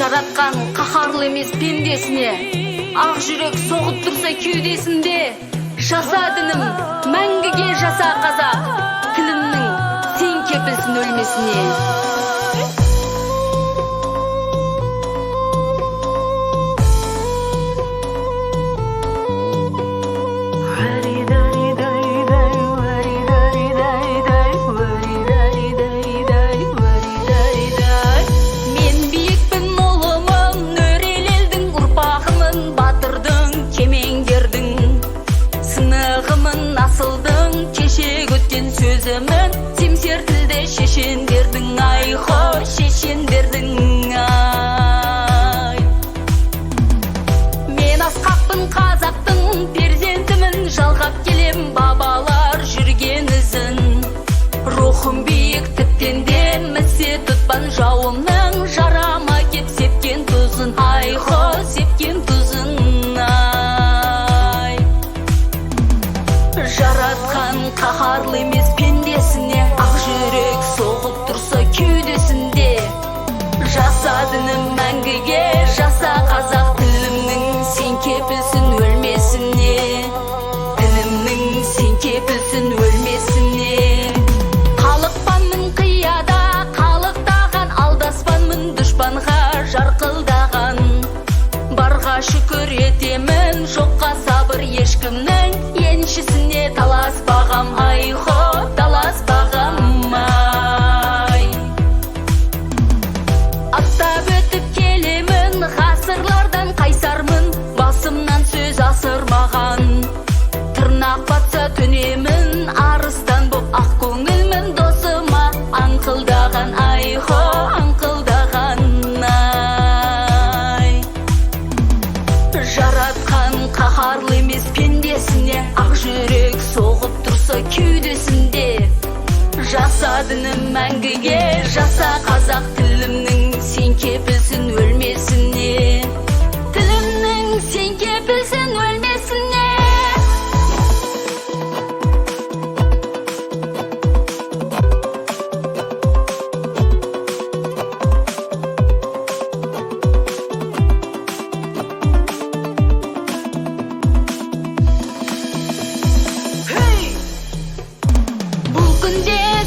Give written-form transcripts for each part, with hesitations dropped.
жараткан кахарлы эмес пендесине ак жүрөк согуп турса кеудесинде, жасадыным мәңгіге жаса қазақ, тілімнің сен кепілсін өлмесіне. Сөзімін семсер тілде шешендердің, айхо шешендердің, ай. Мен асқақпын қазақтың перзентімін, жалғап келем бабалар жүрген ізін. Рухым биік тіптен де місе тұтпан жауымның, жарама кеп сепкен тұзын, айхо сепкен тұзын, ай. Жаратқан қаһарлы емес пендесіне, ақ жүрек соғып тұрса кеудесінде, жасадыным мәңгіге жаса қазақ, тілімнің сен кепілсін өлмесіне, тілімнің сен кепілсін өлмесіне. Қалықпанмын қияда қалықтаған, алдаспанмын дұшпанға жарқылдаған, барға шүкір етемін, жоққа сабыр ешкімнің еншісіне таласпағам, айхо таласпағам, ай. Аттап өтіп келемін ғасырлардан, қайсармын басымнан сөз асырмаған, тырнақ батса төнемін арыстан боп, ақ көңілмін досыма аңқылдаған, айхо аңқылдаған, ай. Жаратқан қаһарлы емес пендесіне, ақ жүрек соғып тұрса кеудесінде, жасадыным мәңгіге жаса қазақ, тілімнің сен кепілсін өлмесіне, тілімнің сен кепілсін өлмесіне.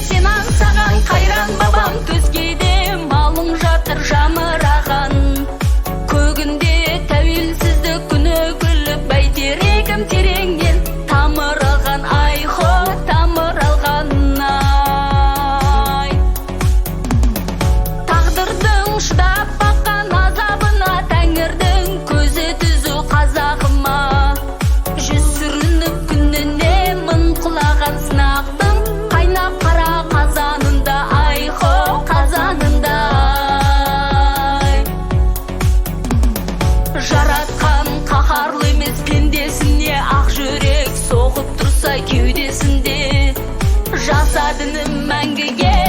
Сен аңсаған қайран бабам, төскейде малың жатыр жамыраған, көгінде тәуелсіздік күні күліп, бәйтерегім тереңнен тамыр алған, айхо тамыр алған, ай. Тағдырдың шыдап баққан азабына, тәңірдің көзі түзу қазағыма, жүз сүрініп күніне мың құлаған сынақтың қайнап қара қазанында, айхо қазанында, ай. Жаратқан қаһарлы емес пендесіне, ақ жүрек соғып тұрса кеудесінде, жасадыным мәңгіге